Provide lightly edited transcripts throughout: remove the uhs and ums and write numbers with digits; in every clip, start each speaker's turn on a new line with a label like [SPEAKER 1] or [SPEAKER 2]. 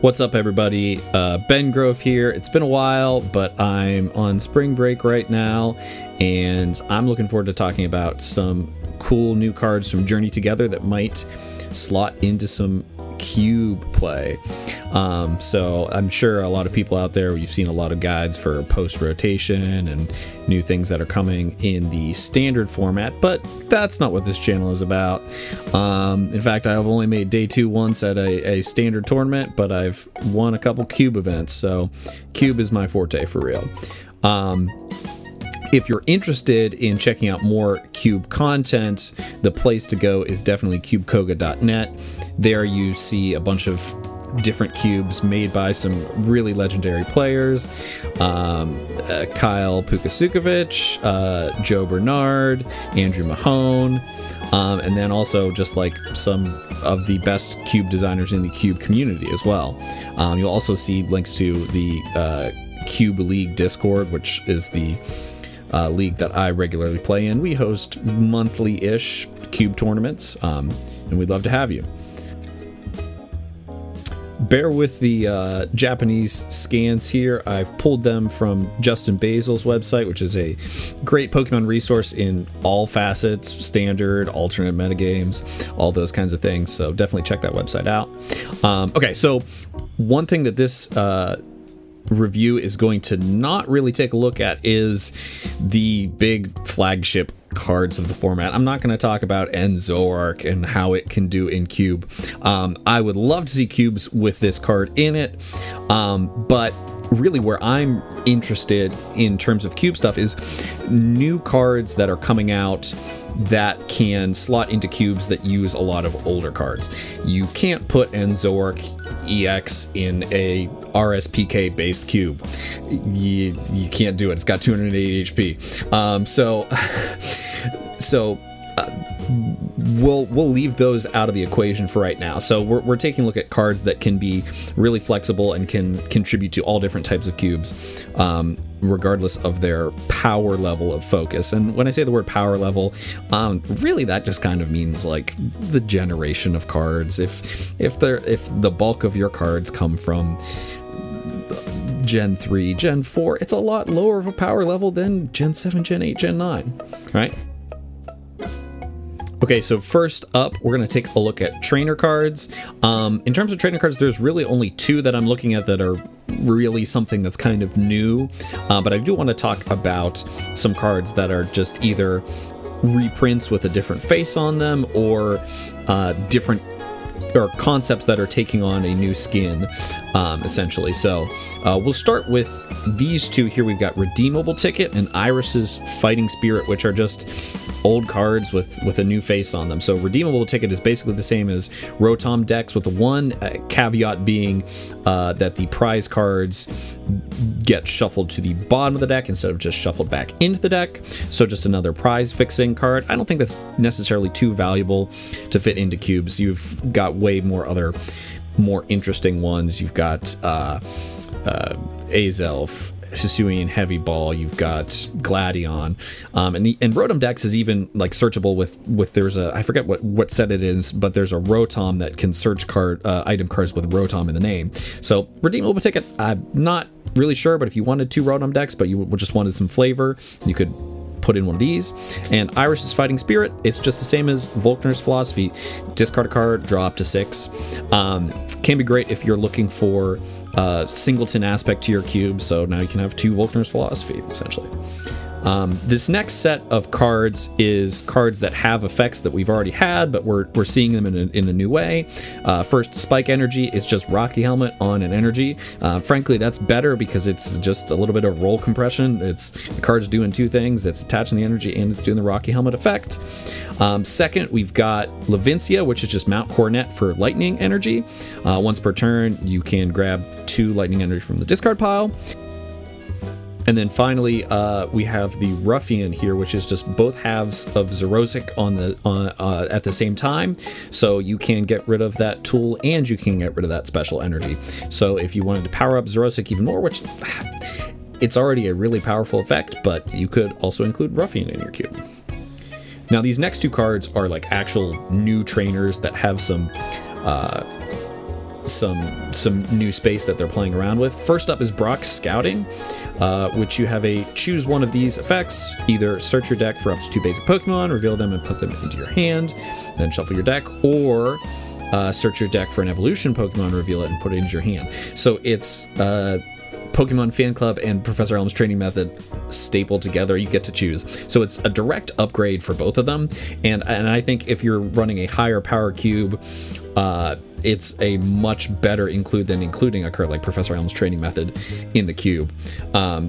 [SPEAKER 1] What's up, everybody? Ben Grove here. It's been a while, but I'm on spring break right now, and I'm looking forward to talking about some cool new cards from Journey Together that might slot into some cube play. So I'm sure a lot of people out there, you've seen a lot of guides for post-rotation and new things that are coming in the standard format, but that's not what this channel is about. In fact, I've only made day 2 once at a standard tournament, but I've won a couple cube events, so cube is my forte for real. If you're interested in checking out more cube content, the place to go is definitely cubekoga.net. There you see a bunch of different cubes made by some really legendary players. Kyle Pukasukovic, Joe Bernard, Andrew Mahone, and then also just like some of the best cube designers in the cube community as well. You'll also see links to the Cube League Discord, which is the league that I regularly play in. We host monthly-ish cube tournaments, and we'd love to have you. Bear with the Japanese scans here. I've pulled them from Justin Basil's website, which is a great Pokemon resource in all facets, standard, alternate metagames, all those kinds of things. So definitely check that website out. Okay, so one thing that this review is going to not really take a look at is the big flagship cards of the format. I'm not going to talk about Enzoark and how it can do in cube. I would love to see cubes with this card in it, but really where I'm interested in terms of cube stuff is new cards that are coming out that can slot into cubes that use a lot of older cards. You can't put Enzoark EX in a RSPK based cube. You can't do it. It's got 280 HP. So we'll leave those out of the equation for right now. So we're taking a look at cards that can be really flexible and can contribute to all different types of cubes, regardless of their power level of focus. And when I say the word power level, really that just kind of means like the generation of cards. If the bulk of your cards come from Gen 3, Gen 4, it's a lot lower of a power level than Gen 7, Gen 8, Gen 9, right? Okay, so first up, we're going to take a look at trainer cards. In terms of trainer cards, there's really only 2 that I'm looking at that are really something that's kind of new. But I do want to talk about some cards that are just either reprints with a different face on them or different or concepts that are taking on a new skin, essentially. So we'll start with these 2 here. We've got Redeemable Ticket and Iris's Fighting Spirit, which are just old cards with a new face on them. So Redeemable Ticket is basically the same as Rotom decks, with the one caveat being that the prize cards get shuffled to the bottom of the deck instead of just shuffled back into the deck. So just another prize fixing card. I don't think that's necessarily too valuable to fit into cubes. You've got way more other more interesting ones. You've got Azelf, Hisuian Heavy Ball, you've got Gladion, and Rotom Dex is even like searchable with there's a, I forget what set it is, but there's a Rotom that can search item cards with Rotom in the name. So Redeemable Ticket, I'm not really sure, but if you wanted 2 Rotom Decks but you just wanted some flavor, you could put in one of these. And Iris's Fighting Spirit, it's just the same as Volkner's Philosophy. Discard a card, draw up to 6. Can be great if you're looking for singleton aspect to your cube, so now you can have 2 Volkner's Philosophy, essentially. This next set of cards is cards that have effects that we've already had, but we're seeing them in a new way. First, Spike Energy. It's just Rocky Helmet on an energy. Frankly, that's better because it's just a little bit of roll compression. The card's doing 2 things. It's attaching the energy and it's doing the Rocky Helmet effect. Second, we've got Levincia, which is just Mount Coronet for Lightning Energy. Once per turn, you can grab 2 Lightning Energy from the discard pile. And then finally, we have the Ruffian here, which is just both halves of Xerosic at the same time. So you can get rid of that tool and you can get rid of that special energy. So if you wanted to power up Xerosic even more, which it's already a really powerful effect, but you could also include Ruffian in your cube. Now these next 2 cards are like actual new trainers that have some some new space that they're playing around with. First up is Brock's Scouting, which you have a choose one of these effects. Either search your deck for up to 2 basic Pokemon, reveal them and put them into your hand, then shuffle your deck, or search your deck for an evolution Pokemon, reveal it, and put it into your hand. So it's Pokemon Fan Club and Professor Elm's training method stapled together. You get to choose. So it's a direct upgrade for both of them. And I think if you're running a higher power cube, it's a much better include than including a card like Professor Elm's training method in the cube,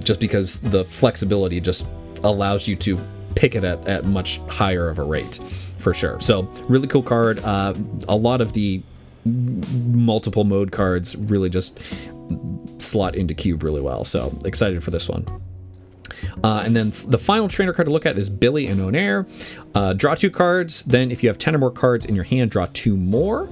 [SPEAKER 1] just because the flexibility just allows you to pick it at much higher of a rate, for sure. So really cool card. A lot of the multiple mode cards really just slot into cube really well, so excited for this one. And then the final trainer card to look at is Billy and Onair. Draw 2 cards, then if you have 10 or more cards in your hand, draw 2 more.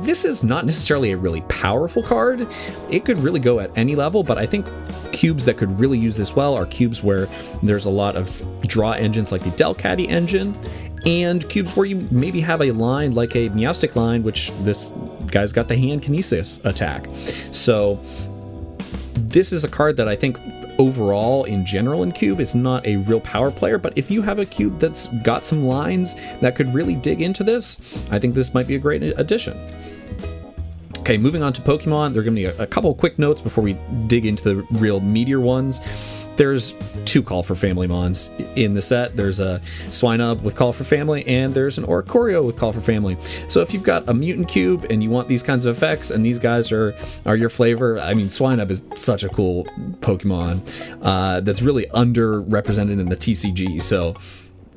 [SPEAKER 1] This is not necessarily a really powerful card. It could really go at any level, but I think cubes that could really use this well are cubes where there's a lot of draw engines like the Delcatty engine, and cubes where you maybe have a line like a Meowstic line, which this guy's got the hand kinesis attack. So this is a card that I think overall in general in cube is not a real power player, but if you have a cube that's got some lines that could really dig into this, I think this might be a great addition. Okay, moving on to Pokemon, there are going to be a couple of quick notes before we dig into the real meatier ones. There's 2 Call for Family Mons in the set. There's a Swinub with Call for Family, and there's an Oricorio with Call for Family. So if you've got a mutant cube and you want these kinds of effects, and these guys are your flavor, I mean, Swinub is such a cool Pokemon that's really underrepresented in the TCG. So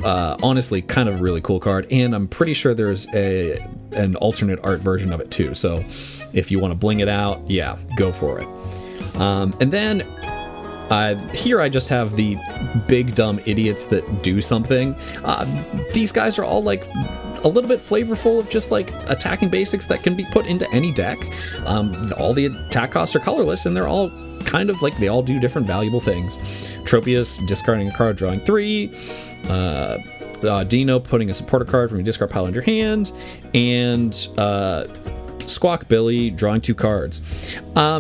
[SPEAKER 1] honestly, kind of a really cool card, and I'm pretty sure there's an alternate art version of it too. So if you want to bling it out, yeah, go for it. And then here I just have the big dumb idiots that do something. These guys are all like a little bit flavorful of just like attacking basics that can be put into any deck. All the attack costs are colorless, and they're all kind of like, they all do different valuable things. Tropius, discarding a card, drawing 3. Dino, putting a supporter card from your discard pile into your hand. And Squawk Billy, drawing 2 cards.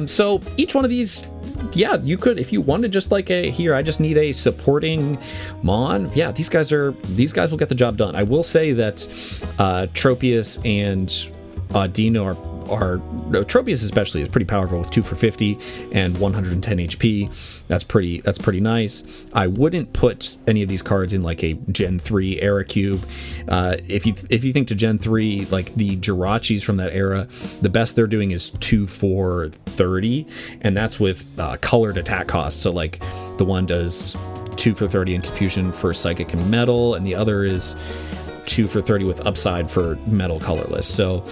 [SPEAKER 1] So each one of these, yeah, you could, if you wanted just like I just need a supporting Mon. Yeah, these guys will get the job done. I will say that Tropius and Dino are Tropius especially is pretty powerful with 2 for 50 and 110 HP. That's pretty nice. I wouldn't put any of these cards in like a Gen 3 era cube. If you think to Gen 3, like the Jirachis from that era, the best they're doing is 2 for 30, and that's with colored attack costs. So like the one does 2 for 30 in Confusion for Psychic and Metal, and the other is 2 for 30 with upside for Metal colorless. So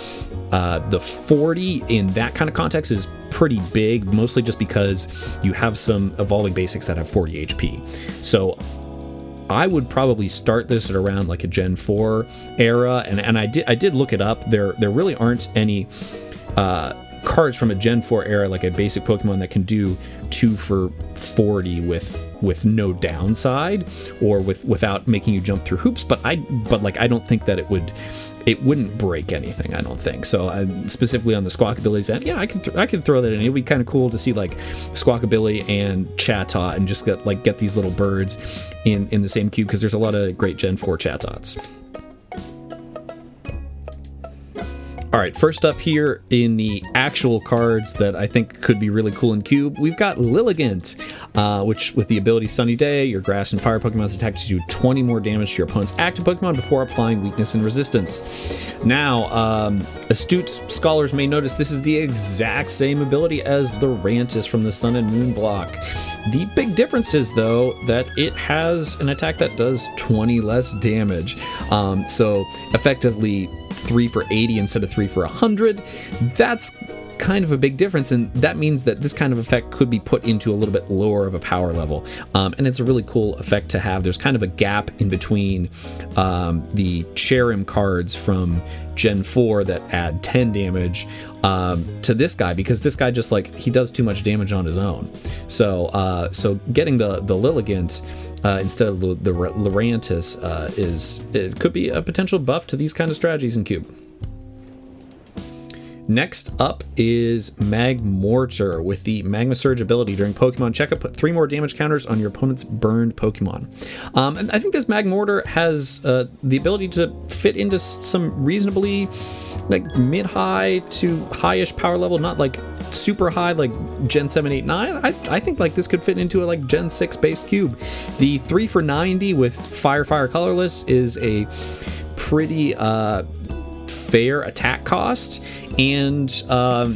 [SPEAKER 1] the 40 in that kind of context is pretty big, mostly just because you have some evolving basics that have 40 HP. So I would probably start this at around like a Gen 4 era, and I did look it up. There really aren't any cards from a Gen 4 era, like a basic Pokemon that can do 2 for 40 with no downside or without making you jump through hoops. But I don't think that it wouldn't break anything, I don't think. So specifically on the Squawkabilly's end, yeah, I can throw that in. It would be kind of cool to see like Squawkabilly and Chatot and just get these little birds in the same cube, because there's a lot of great Gen 4 Chatots. All right, first up here in the actual cards that I think could be really cool in cube, we've got Lilligant, which with the ability Sunny Day, your grass and fire Pokemon's attack to do 20 more damage to your opponent's active Pokemon before applying weakness and resistance. Now, astute scholars may notice this is the exact same ability as Lurantis from the Sun and Moon block. The big difference is, though, that it has an attack that does 20 less damage. So effectively 3 for 80 instead of 3 for 100. That's kind of a big difference, and that means that this kind of effect could be put into a little bit lower of a power level, and it's a really cool effect to have. There's kind of a gap in between the Cherim cards from Gen 4 that add 10 damage to this guy, because this guy just like, he does too much damage on his own. So getting the Lilligant instead of the Lurantis it could be a potential buff to these kind of strategies in cube. Next up is Magmortar with the Magma Surge ability. During Pokemon checkup, put 3 more damage counters on your opponent's burned Pokemon. And I think this Magmortar has the ability to fit into some reasonably like mid-high to high-ish power level, not like super high like Gen 7, 8, 9. I think like this could fit into a like Gen 6 based cube. The 3 for 90 with Fire Colorless is a pretty fair attack cost, and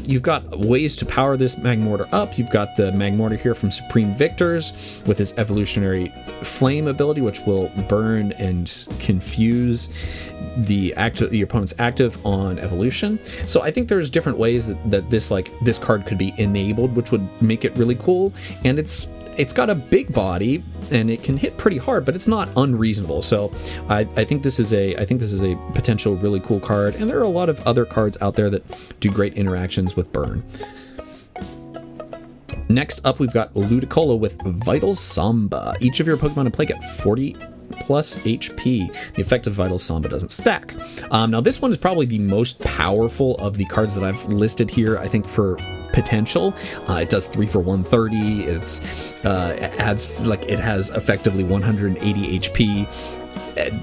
[SPEAKER 1] you've got ways to power this Magmortar up. You've got the Magmortar here from Supreme Victors with his evolutionary flame ability, which will burn and confuse the opponent's active on evolution. So I think there's different ways that this card could be enabled, which would make it really cool. And it's got a big body and it can hit pretty hard, but it's not unreasonable. So I think this is a potential really cool card, and there are a lot of other cards out there that do great interactions with burn. Next up, we've got Ludicolo with Vital Samba. Each of your Pokemon in play get 40 plus HP. The effect of Vital Samba doesn't stack. Now this one is probably the most powerful of the cards that I've listed here, I think, for potential. It does 3 for 130. It has effectively 180 HP.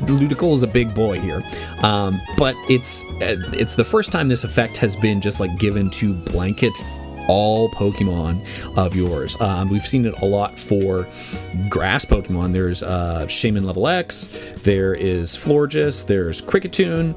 [SPEAKER 1] Ludicolo is a big boy here, but it's the first time this effect has been just like given to blanket all Pokemon of yours. We've seen it a lot for grass Pokemon. There's Shaman level X, there is Florges, there's Kricketune.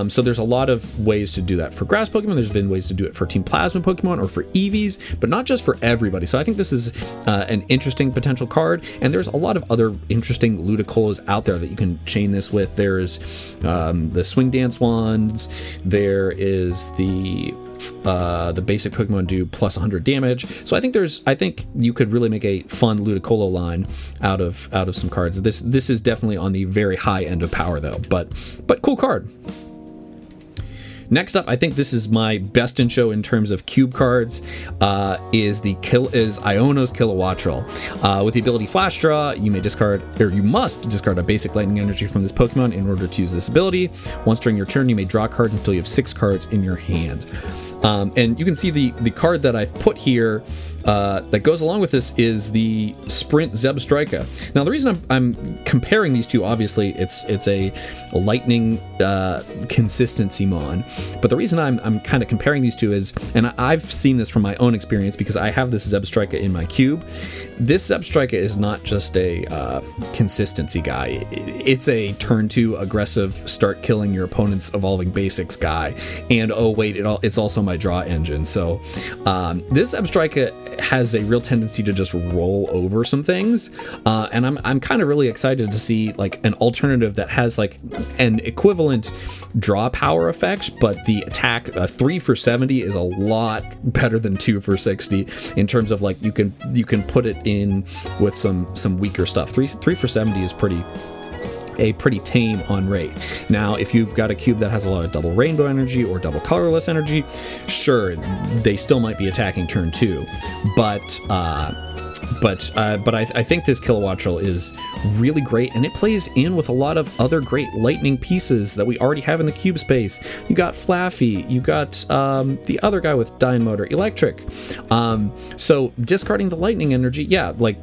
[SPEAKER 1] So there's a lot of ways to do that for grass Pokemon. There's been ways to do it for Team Plasma Pokemon or for Eevees, but not just for everybody. So I think this is an interesting potential card, and there's a lot of other interesting Ludicolos out there that you can chain this with. There's the Swing Dance ones. There is the basic Pokemon do plus 100 damage. So I think you could really make a fun Ludicolo line out of some cards. This is definitely on the very high end of power though, but cool card. Next up, I think this is my best in show in terms of cube cards, is Iono's Kilowattrel. With the ability Flash Draw, you must discard a basic lightning energy from this Pokemon in order to use this ability. Once during your turn, you may draw a card until you have 6 cards in your hand. And you can see the card that I've put here that goes along with this is the Sprint Zebstrika. Now, the reason I'm comparing these two, obviously, it's a lightning consistency mon, but the reason I'm kind of comparing these two is, and I've seen this from my own experience because I have this Zebstrika in my cube. This Zebstrika is not just a consistency guy. It's a turn 2 aggressive, start killing your opponent's evolving basics guy. And oh wait, it's also my draw engine. So this Zebstrika has a real tendency to just roll over some things, and I'm kind of really excited to see like an alternative that has like an equivalent draw power effect, but the attack 3 for 70 is a lot better than 2 for 60 in terms of like you can put it in with some weaker stuff. 3 for 70 is pretty tame on rate. Now, if you've got a cube that has a lot of double rainbow energy or double colorless energy, sure, they still might be attacking turn 2, but I think this Kilowattrel is really great, and it plays in with a lot of other great lightning pieces that we already have in the cube space. You got Flaffy, you got the other guy with Dynamotor, Electric. So discarding the lightning energy, yeah, like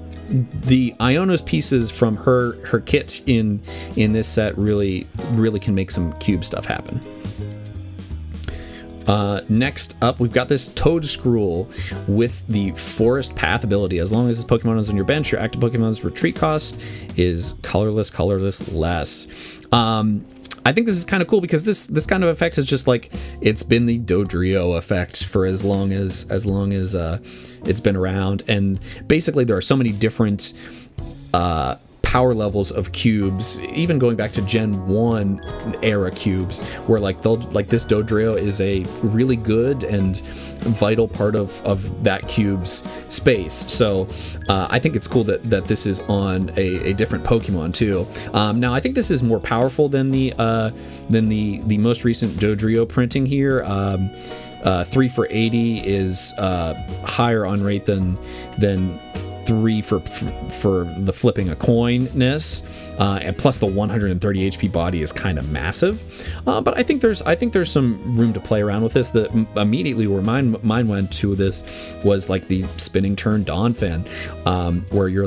[SPEAKER 1] the Iono's pieces from her kit in this set really can make some cube stuff happen. Next up, we've got this Toedscruel with the Forest Path ability. As long as this Pokemon is on your bench, your active Pokemon's retreat cost is colorless less. I think this is kind of cool because this kind of effect is just like it's been the Dodrio effect for as long as it's been around, and basically there are so many different power levels of cubes, even going back to Gen 1 era cubes, where like this Dodrio is a really good and vital part of that cube's space. So I think it's cool that this is on a different Pokemon too. Now I think this is more powerful than the most recent Dodrio printing here. 3 for 80 is higher on rate than 3 for the flipping a coin-ness, and plus the 130 HP body is kind of massive. But I think there's some room to play around with this. Immediately where mine went to this was like the spinning turn Dawn Fan, where you're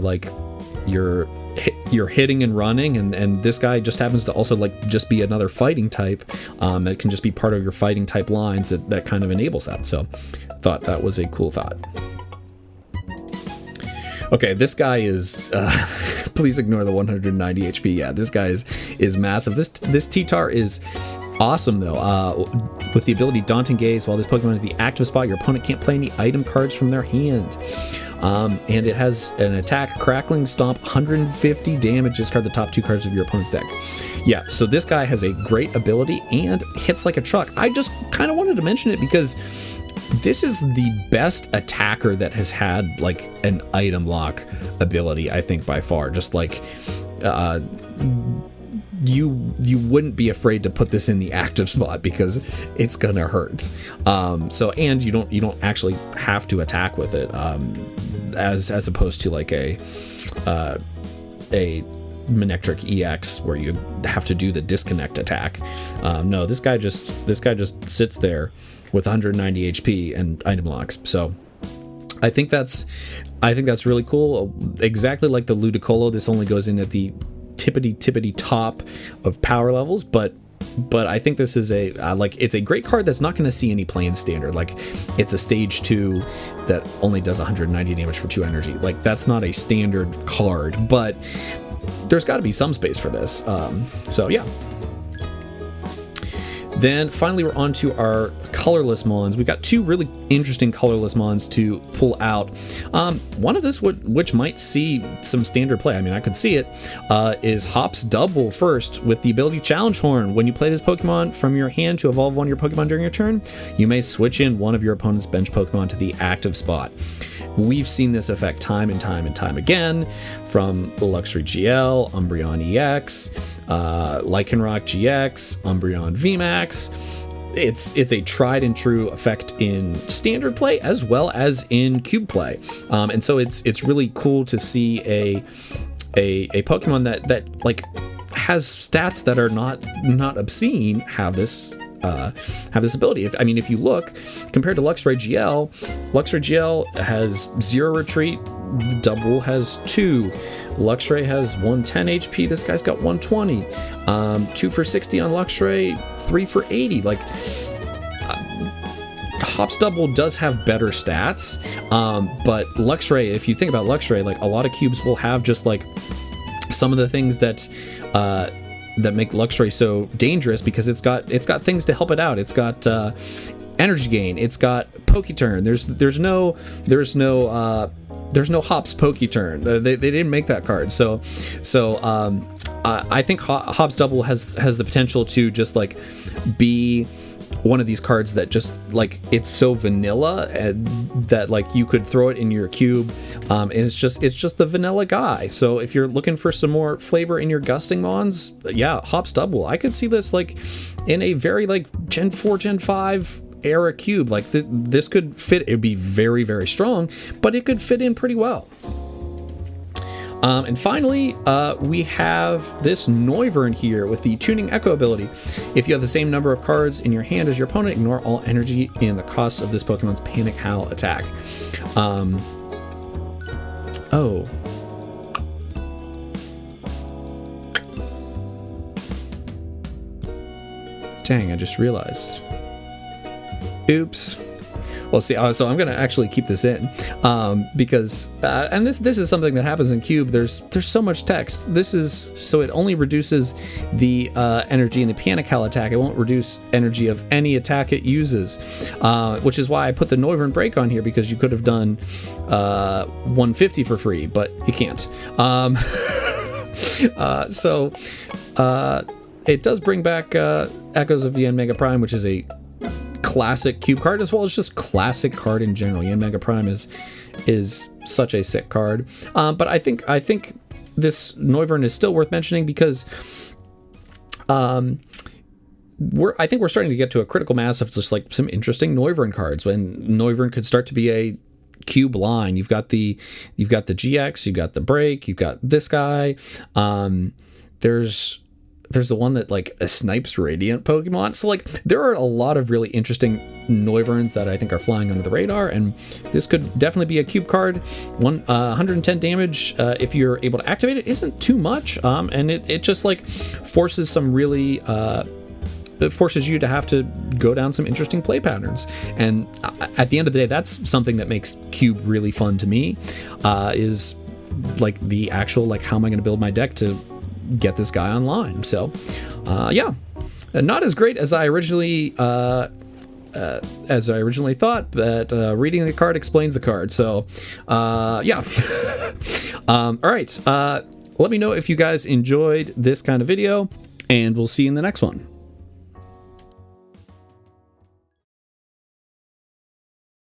[SPEAKER 1] hitting and running, and this guy just happens to also like just be another fighting type, that can just be part of your fighting type lines that kind of enables that. So thought that was a cool thought. Okay, this guy is please ignore the 190 HP. Yeah, this guy is massive. This T-Tar is awesome though, with the ability Daunting Gaze. While this Pokemon is the active spot, your opponent can't play any item cards from their hand. And it has an attack, Crackling Stomp, 150 damage. Discard the top 2 cards of your opponent's deck. Yeah, so this guy has a great ability and hits like a truck. I just kind of wanted to mention it because this is the best attacker that has had like an item lock ability, I think, by far. Just like you wouldn't be afraid to put this in the active spot because it's gonna hurt. And you don't actually have to attack with it, as opposed to like a Manectric EX where you have to do the disconnect attack. No, this guy just sits there with 190 HP and item locks. So I think that's really cool. Exactly like the Ludicolo, this only goes in at the tippity top of power levels, but I think this is it's a great card that's not going to see any play in standard. Like, it's a stage 2 that only does 190 damage for 2 energy. Like, that's not a standard card, but there's got to be some space for this. So yeah. Then finally we're on to our colorless Mons. We've got 2 really interesting colorless Mons to pull out. One of this which might see some standard play, I mean I could see it, is Hop's Double first with the ability Challenge Horn. When you play this Pokemon from your hand to evolve one of your Pokemon during your turn, you may switch in one of your opponent's bench Pokemon to the active spot. We've seen this effect time and time again from Luxray GL, Umbreon EX, Lycanroc GX, Umbreon VMAX. It's a tried and true effect in standard play as well as in cube play, and so it's really cool to see a Pokemon that like has stats that are not obscene have this ability. If you look compared to Luxray GL has 0 retreat, Double has 2. Luxray has 110 HP. This guy's got 120. 2 for 60 on Luxray, 3 for 80. Like, Hop's Double does have better stats, but Luxray, if you think about Luxray, like a lot of cubes will have just like some of the things that make Luxray so dangerous because it's got things to help it out. It's got energy gain. It's got Poketurn. There's no Hop's Poketurn. They didn't make that card. So I think Hop's Double has the potential to just like be one of these cards that just like it's so vanilla that like you could throw it in your cube, and it's just the vanilla guy. So if you're looking for some more flavor in your gusting Mons, yeah, Hop's Double. I could see this like in a very like Gen 4, Gen 5 era cube. Like this could fit. It'd be very, very strong, but it could fit in pretty well. And finally, we have this Noivern here with the Tuning Echo ability. If you have the same number of cards in your hand as your opponent, ignore all energy and the cost of this Pokemon's Panic Howl attack. Oh. Dang, I just realized. Oops. Well, see, so I'm going to actually keep this in because, and this is something that happens in Cube. There's so much text. So it only reduces the energy in the Panic Howl attack. It won't reduce energy of any attack it uses, which is why I put the Noivern break on here, because you could have done 150 for free, but you can't. It does bring back Echoes of the Mega Prime, which is a classic cube card, as well as just classic card in general. Yen Mega Prime is such a sick card, but I think this Noivern is still worth mentioning because I think we're starting to get to a critical mass of just like some interesting Noivern cards, when Noivern could start to be a cube line. You've got the GX, you've got the break, you've got this guy. There's the one that like snipes radiant Pokemon. So like there are a lot of really interesting Noivern that I think are flying under the radar, and this could definitely be a cube card. 110 damage if you're able to activate it isn't too much, and it just like forces some really it forces you to have to go down some interesting play patterns. And at the end of the day, that's something that makes cube really fun to me, is like the actual like how am I going to build my deck to get this guy online. So yeah, not as great as I originally thought, but reading the card explains the card. So yeah. All right, let me know if you guys enjoyed this kind of video, and we'll see you in the next one.